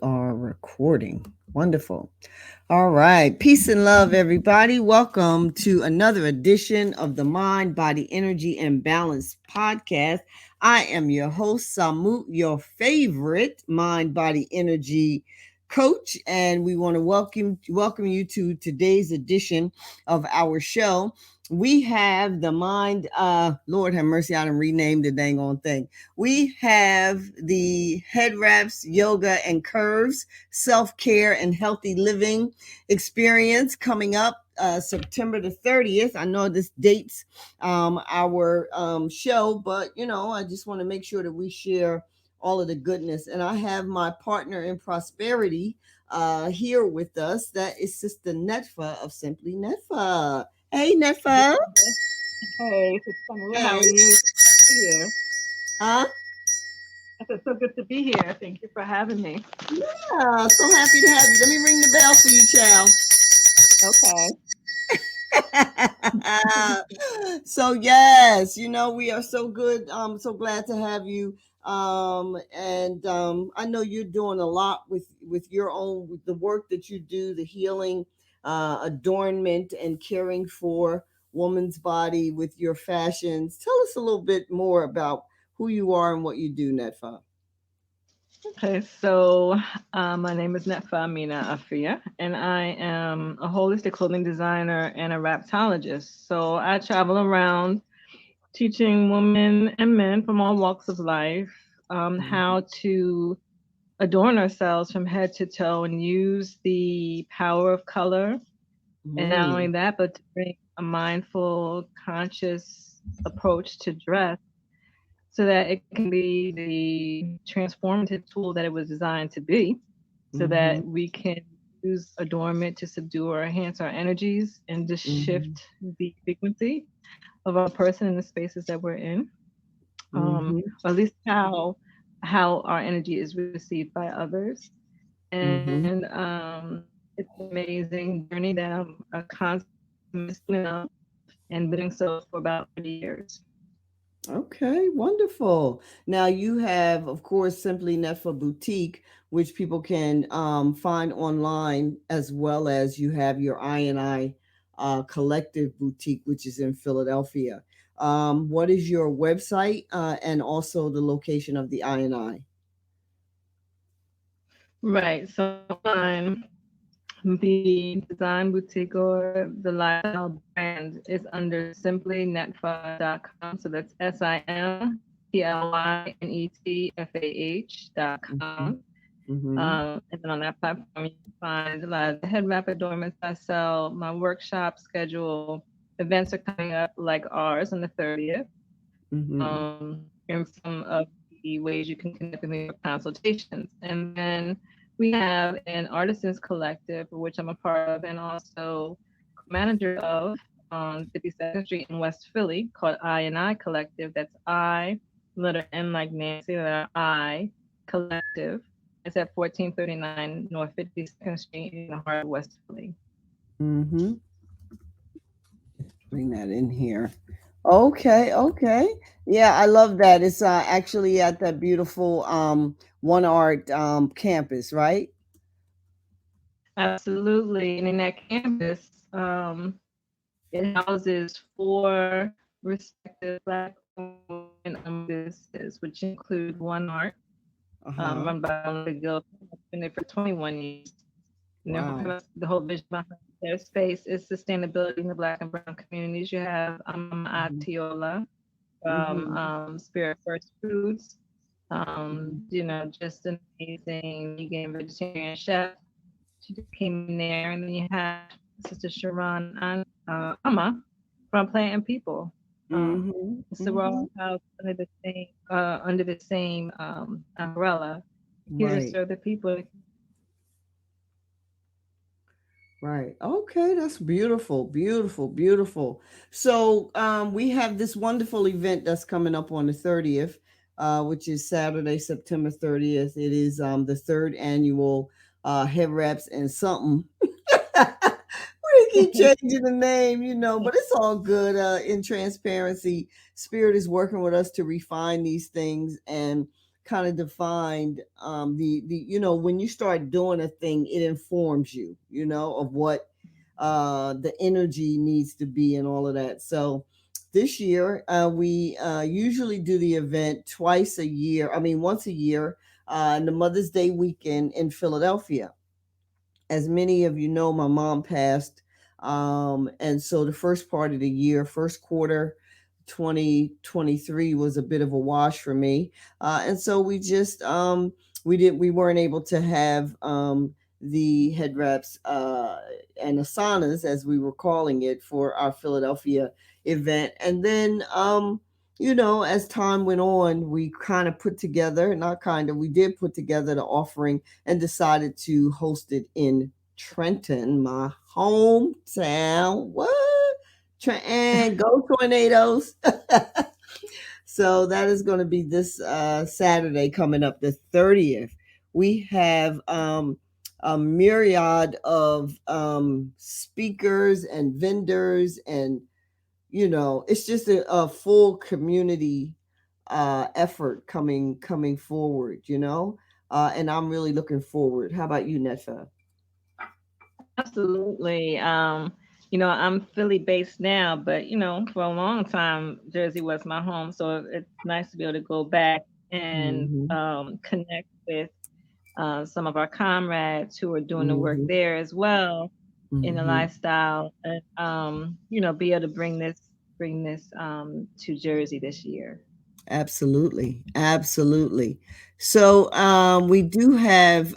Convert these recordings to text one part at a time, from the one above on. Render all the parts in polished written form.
Are recording. Wonderful. All right. Peace and love, everybody. Welcome to another edition of the Mind, Body, Energy, and Balance podcast. I am your host, Samut, your favorite mind, body, energy coach, and we want to welcome you to today's edition of our show. We have the mind, Lord have mercy, I done renamed the dang on thing. We have the head wraps, yoga, and curves, self care, and healthy living experience coming up September the 30th. I know this dates our show, but I just want to make sure that we share all of the goodness. And I have my partner in prosperity here with us. That is Sister Netfa of Simply Netfa. Hey, Netfa. Hey, it's Summer. How Hey. are you? Here. Huh? I said, so good to be here. Thank you for having me. Yeah, so happy to have you. Let me ring the bell for you, child. Okay. So yes, we are so good. So glad to have you. And I know you're doing a lot with your own with the work that you do, the healing, adornment, and caring for woman's body with your fashions. Tell us a little bit more about who you are and what you do, Netfa. Okay, so my name is Netfa Amina Afia, and I am a holistic clothing designer and a raptologist. So I travel around teaching women and men from all walks of life how to adorn ourselves from head to toe and use the power of color. And not only Mm, that, but to bring a mindful, conscious approach to dress so that it can be the transformative tool that it was designed to be, so mm-hmm, that we can use adornment to subdue or enhance our energies and just mm-hmm, shift the frequency of our person in the spaces that we're in, mm-hmm, or at least how our energy is received by others. And mm-hmm. it's an amazing journey that I'm constantly missing up and been doing so for about 30 years. Okay, wonderful. Now you have, of course, Simply Nefa Boutique, which people can find online, as well as you have your I Collective Boutique, which is in Philadelphia. What is your website and also the location of the I? Right. So online, the design boutique or the lifestyle brand is under simplynetfa.com. So that's Mm-hmm. SIMPLYNETFAH.com. Mm-hmm. And then on that platform, you can find a lot of the head wrap adornments I sell, my workshop schedule. Events are coming up like ours on the 30th. Mm-hmm. And some of the ways you can connect with me for consultations. And then we have an artisans collective, which I'm a part of, and also manager of on 52nd Street in West Philly, called I Collective. That's I, letter N like Nancy, letter I Collective. It's at 1439 North 52nd Street in the heart of West Philly. Mm-hmm. Bring that in here. Okay, okay. Yeah, I love that. It's actually at that beautiful One Art campus, right? Absolutely. And in that campus, it houses four respective Black-owned women-owned businesses, which include One Art, Uh-huh. run by Olympic Gill. I've been there for 21 years. And Wow. the whole vision behind their space is sustainability in the Black and Brown communities. You have Mm-hmm. Atiola from Mm-hmm. Spirit First Foods, Mm-hmm. just an amazing vegan vegetarian chef. She just came in there, and then you have Sister Sharon and Amma from Plant and People. Mm-hmm. So we're Mm-hmm. all housed under the same umbrella here to Right. serve the people. Right. Okay, that's beautiful, beautiful, beautiful. So we have this wonderful event that's coming up on the 30th, which is Saturday, September 30th. It is the third annual Head Wraps and something. We keep changing the name, but it's all good. In transparency, Spirit is working with us to refine these things and kind of defined the when you start doing a thing, it informs you, of what the energy needs to be and all of that. So this year, we usually do the event twice a year. I mean, once a year, the Mother's Day weekend in Philadelphia. As many of you know, my mom passed. And so the first part of the year, first quarter 2023 was a bit of a wash for me. And so we weren't able to have the head wraps and asanas, as we were calling it, for our Philadelphia event. And then, as time went on, we kind of put together, not kind of, we did put together the offering and decided to host it in Trenton, my hometown. What? And go Tornadoes. So that is going to be this Saturday coming up, the 30th. We have a myriad of speakers and vendors, and it's just a full community effort coming forward, and I'm really looking forward. How about you, Netfa? Absolutely. I'm Philly based now, but for a long time, Jersey was my home. So it's nice to be able to go back and Hmm. connect with some of our comrades who are doing the work Hmm. there as well in the Hmm. lifestyle, and be able to bring this to Jersey this year. Absolutely, absolutely. So we do have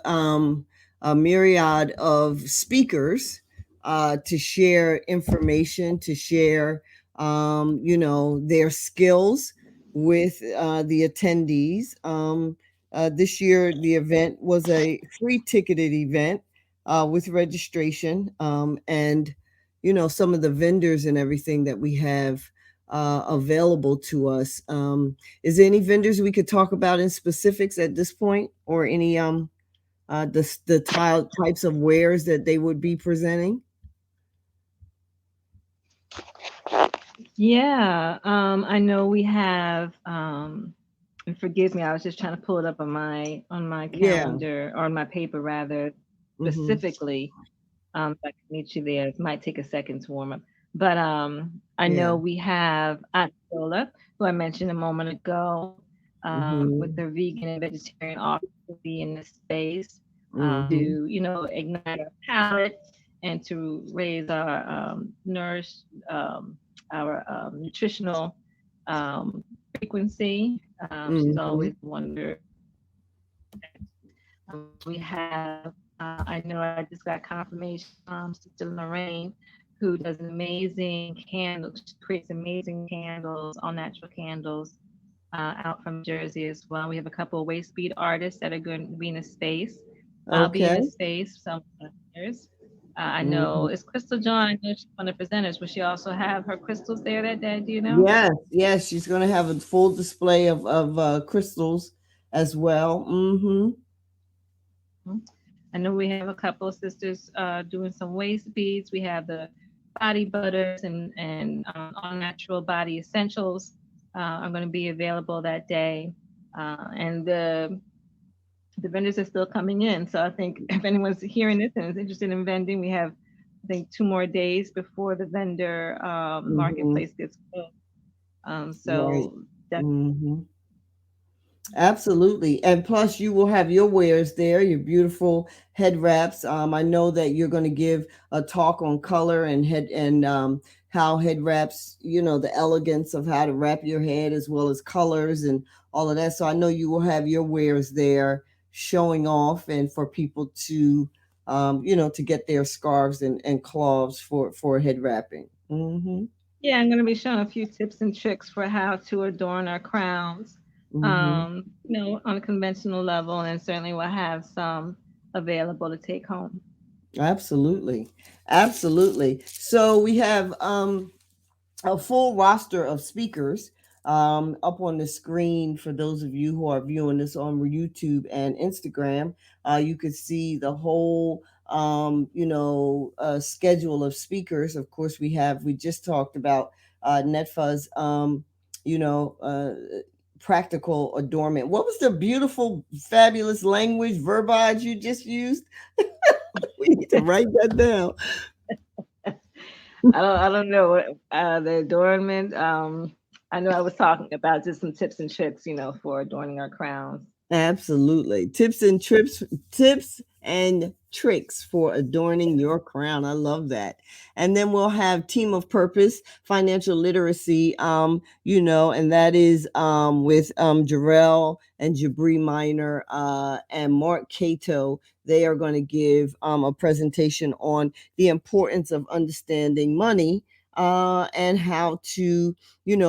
a myriad of speakers to share information, to share, their skills with the attendees. This year, the event was a free ticketed event with registration, and some of the vendors and everything that we have available to us. Is there any vendors we could talk about in specifics at this point, or any types of wares that they would be presenting? Yeah, I know we have. And forgive me, I was just trying to pull it up on my Yeah. calendar or on my paper rather, Mm-hmm. specifically. So I can meet you there. It might take a second to warm up, but I Yeah. know we have Atiola, who I mentioned a moment ago, with Mm-hmm. their vegan and vegetarian offering to be in this space, Mm-hmm. to ignite our palate and to raise our nourish our nutritional um, frequency. She's Mm-hmm. always wondered. We have, I know I just got confirmation from Sister Lorraine, who does amazing candles. She creates amazing candles, all natural candles, out from Jersey as well. We have a couple of waist bead artists that are going to be in the space. I'll be in Okay. the space, some others. I know Mm-hmm. it's Crystal John. I know she's one of the presenters. Will she also have her crystals there that day? Do you know? Yes, yes, she's going to have a full display of crystals as well. Mm-hmm. Mhm. I know we have a couple of sisters doing some waist beads. We have the body butters and all natural body essentials are going to be available that day. And the vendors are still coming in. So I think if anyone's hearing this and is interested in vending, we have I think 2 more days before the vendor Mm-hmm. marketplace gets closed. Right. So that Mm-hmm. Absolutely. And plus you will have your wares there, your beautiful head wraps. I know that you're going to give a talk on color and head and how head wraps, the elegance of how to wrap your head as well as colors and all of that. So I know you will have your wares there showing off and for people to to get their scarves and cloths for head wrapping. Mm-hmm. Yeah, I'm going to be showing a few tips and tricks for how to adorn our crowns, Mm-hmm. on a conventional level, and certainly we'll have some available to take home. Absolutely. Absolutely. So we have a full roster of speakers up on the screen for those of you who are viewing this on YouTube and Instagram. You could see the whole, schedule of speakers. Of course, we just talked about NetFuzz, you know, uh, practical adornment. What was the beautiful, fabulous language, verbiage you just used? We need to write that down. I don't know what the adornment. I know I was talking about just some tips and tricks, for adorning our crowns. Absolutely. Tips and tricks for adorning your crown. I love that. And then we'll have Team of Purpose, financial literacy, and that is with Jarrell and Jabri Minor and Mark Cato. They are going to give a presentation on the importance of understanding money and how to,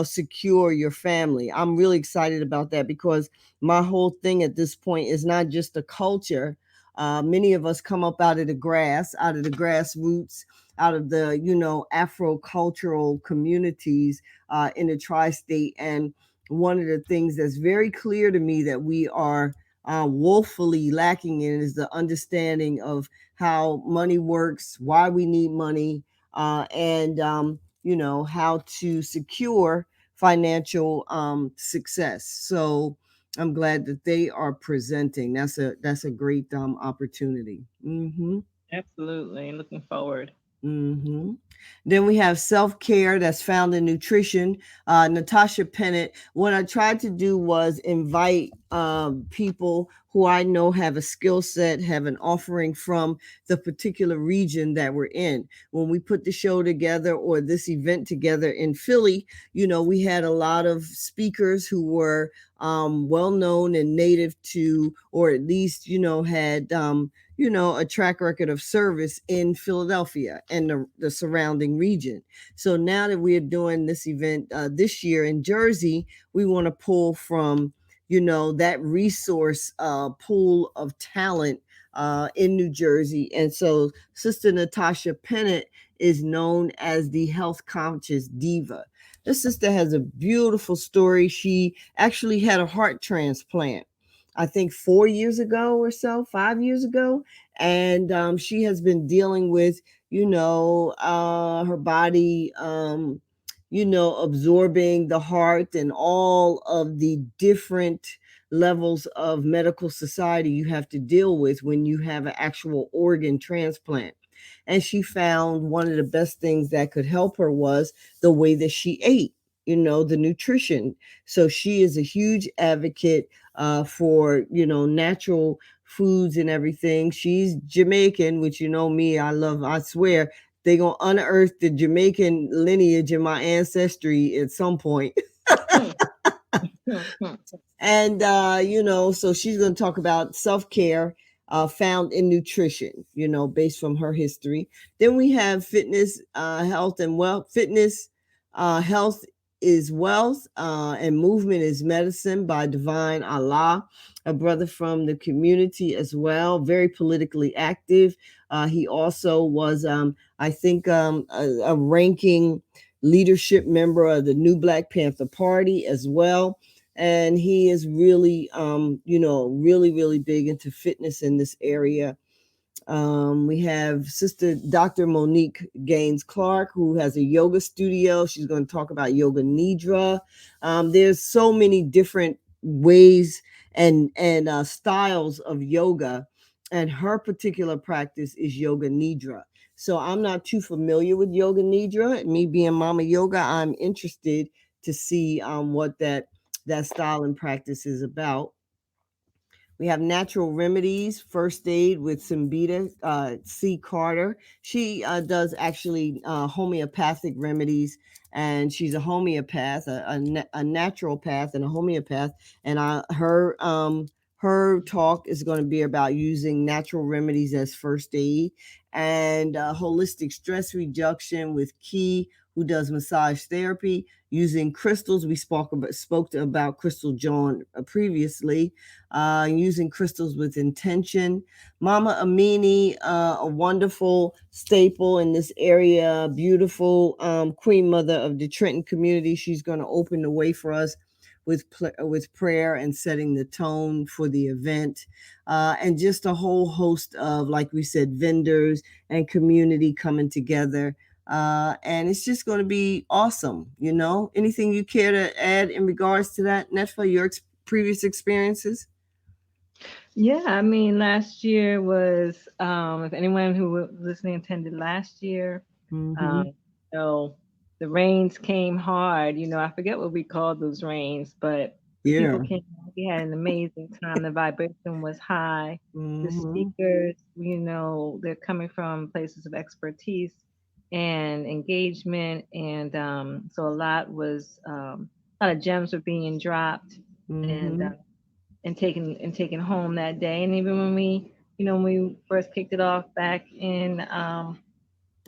secure your family. I'm really excited about that because my whole thing at this point is not just a culture. Many of us come up out of the grassroots, out of the, Afro cultural communities in the tri-state. And one of the things that's very clear to me that we are woefully lacking in is the understanding of how money works, why we need money, and how to secure financial success. So I'm glad that they are presenting. That's a great opportunity. Absolutely, looking forward. Mm-hmm. Then we have self care that's found in nutrition. Natasha Pennant. What I tried to do was invite people who I know have a skill set, have an offering from the particular region that we're in. When we put the show together or this event together in Philly, we had a lot of speakers who were well known and native to, or at least, had a track record of service in Philadelphia and the surrounding region. So now that we are doing this event this year in Jersey, we want to pull from, that resource pool of talent in New Jersey. And so Sister Natasha Pennant is known as the health conscious diva. This sister has a beautiful story. She actually had a heart transplant, I think 4 years ago or so, 5 years ago. And she has been dealing with, her body, absorbing the heart and all of the different levels of medical society you have to deal with when you have an actual organ transplant. And she found one of the best things that could help her was the way that she ate, the nutrition. So she is a huge advocate for, natural foods and everything. She's Jamaican, which me, I swear, they gonna unearth the Jamaican lineage in my ancestry at some point. And so she's going to talk about self-care found in nutrition, based from her history. Then we have fitness, health and wealth. Fitness, health is wealth, and movement is medicine by Divine Allah, a brother from the community as well, very politically active. He also was, I think, a ranking leadership member of the New Black Panther Party as well. And he is really, really, really big into fitness in this area. We have Sister Dr. Monique Gaines Clark, who has a yoga studio. She's going to talk about Yoga Nidra. There's so many different ways and styles of yoga, and her particular practice is Yoga Nidra. So I'm not too familiar with Yoga Nidra. Me being Mama Yoga, I'm interested to see what that style and practice is about. We have natural remedies, first aid with Simbita C. Carter. She does actually homeopathic remedies, and she's a homeopath, a naturopath, and a homeopath. And her talk is going to be about using natural remedies as first aid and holistic stress reduction with Key, who does massage therapy using crystals. We spoke about Crystal John previously, using crystals with intention. Mama Amini, a wonderful staple in this area, beautiful queen mother of the Trenton community. She's going to open the way for us with prayer and setting the tone for the event, and just a whole host of, like we said, vendors and community coming together And it's just going to be awesome. Anything you care to add in regards to that, Netfa, your previous experiences? Yeah, I mean, last year was, if anyone who was listening attended last year, Mm-hmm. um, so the rains came hard. I forget what we called those rains, but the people Yeah. came. We had an amazing time. The vibration was high. The Mm-hmm. speakers, they're coming from places of expertise and engagement, and so a lot of gems were being dropped, and Mm-hmm. taken home that day. And even when we first kicked it off back in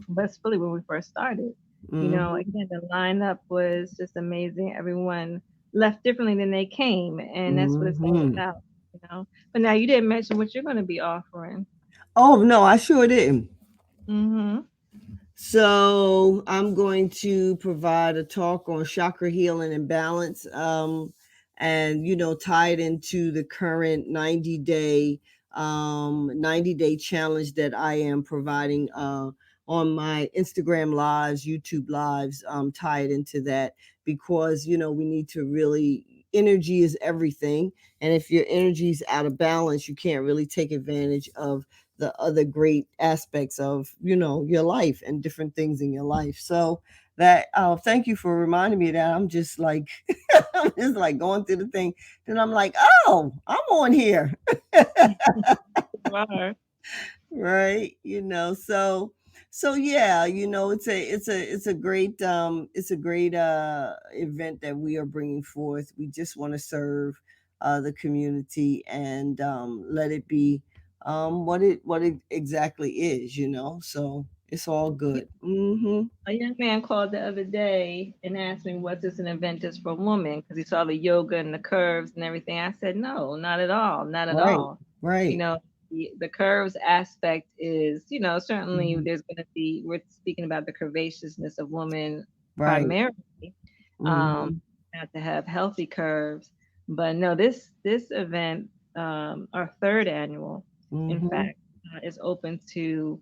West Philly when we first started, Mm-hmm. again, the lineup was just amazing. Everyone left differently than they came, and that's what it's all Mm-hmm. about. But now you didn't mention what you're going to be offering. Oh no, I sure didn't. Mm-hmm. So I'm going to provide a talk on chakra healing and balance, and tie it into the current 90-day challenge that I am providing on my Instagram lives, YouTube lives. Tie it into that because we need to really, energy is everything, and if your energy is out of balance, you can't really take advantage of the other great aspects of your life and different things in your life. So that, thank you for reminding me of that. I'm just like I'm just like going through the thing, then I'm like, oh, I'm on here. Wow. Right, so yeah, it's a great event that we are bringing forth. We just want to serve the community and let it be what it exactly is, so it's all good. Mm-hmm. A young man called the other day and asked me, "Was this an event just for women?" Because he saw the yoga and the curves and everything. I said, "No, not at all, not at Right, all." You right. know, the curves aspect is, certainly Mhm. there's going to be. We're speaking about the curvaceousness of women Right. primarily, um, Mm-hmm. have to have healthy curves. But no, this event, our third annual, in Mm-hmm. fact, is open to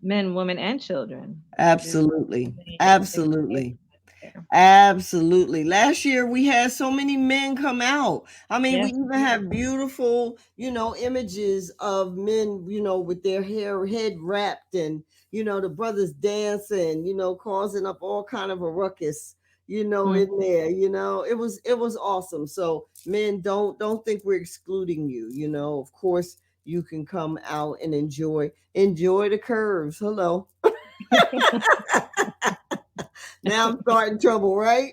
men, women, and children. There's Absolutely, there's absolutely. there. Absolutely. Last year we had so many men come out. I mean, we Yes, even we did. have beautiful, images of men, with their hair head wrapped and, the brothers dancing, causing up all kind of a ruckus, Mm. in there, it was awesome. So men, don't think we're excluding you, of course you can come out and enjoy the curves. Hello. Now I'm starting trouble, right?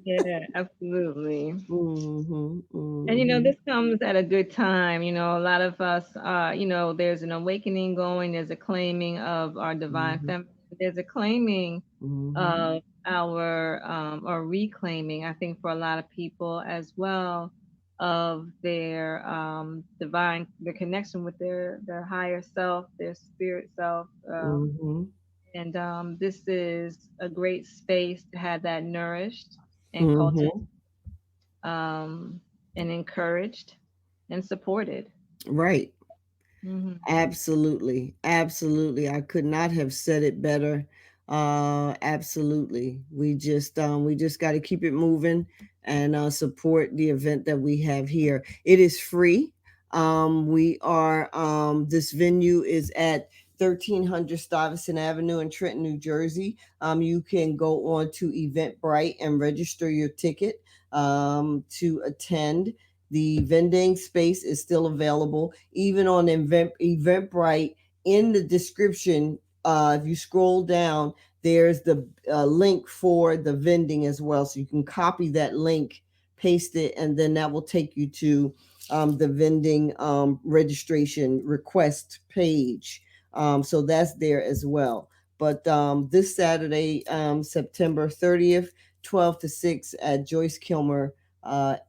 Yeah, absolutely. Mhm, And mhm, this comes at a good time. A lot of us, there's an awakening going, there's a claiming of our divine mhm, feminine, there's a claiming mhm, of our, or reclaiming, I think, for a lot of people as well, of their their connection with their higher self, their spirit self. mhm, And this is a great space to have that nourished and cultivated, mhm. um, and encouraged and supported. Right. Hmm. Absolutely. Absolutely. I could not have said it better. Absolutely. We just got to keep it moving and support the event that we have here. It is free. We are this venue is at 1300 Stuyvesant Avenue in Trenton, New Jersey. You can go on to Eventbrite and register your ticket to attend. The vending space is still available, even on Eventbrite. In the description, if you scroll down, there's the link for the vending as well. So you can copy that link, paste it, and then that will take you to the vending registration request page. So that's there as well. But this Saturday, September 30th, 12 to 6 at Joyce Kilmer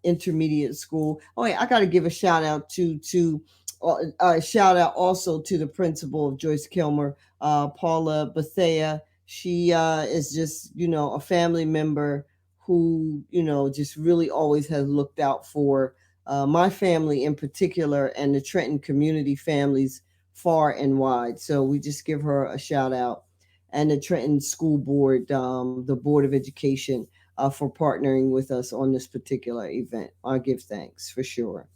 Intermediate School. Oh, wait, I got to give a shout out to shout out also to the principal of Joyce Kilmer, Paula Bethea. She is just a family member who just really always has looked out for my family in particular and the Trenton community families far and wide. So we just give her a shout out, and the Trenton School Board, the Board of Education, for partnering with us on this particular event. I give thanks for sure.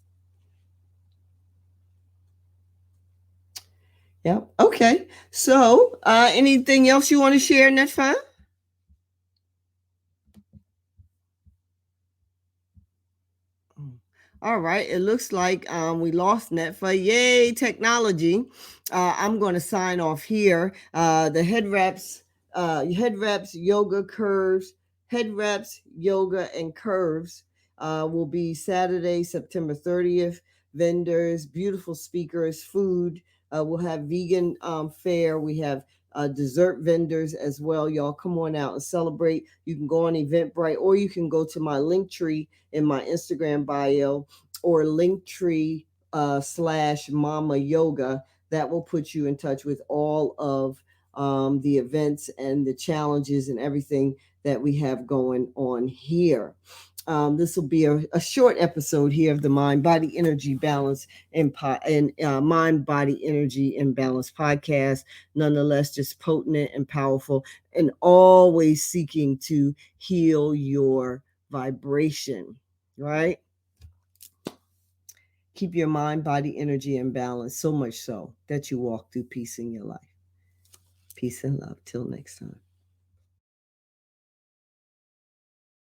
Yeah. Okay. So, anything else you want to share, Netfa? All right. It looks like we lost Netfa. Yay, technology. I'm going to sign off here. The head reps, yoga curves, head reps, yoga, and curves will be Saturday, September 30th. Vendors, beautiful speakers, food. We'll have vegan fare. We have dessert vendors as well. Y'all come on out and celebrate. You can go on Eventbrite, or you can go to my link tree in my Instagram bio, or Linktree / Mama Yoga. That will put you in touch with all of the events and the challenges and everything that we have going on here. This will be a short episode here of the Mind Body Energy Balance and Mind Body Energy and Balance podcast. Nonetheless, just potent and powerful, and always seeking to heal your vibration, right? Keep your mind, body, energy, and balance, so much so that you walk through peace in your life. Peace and love. Till next time.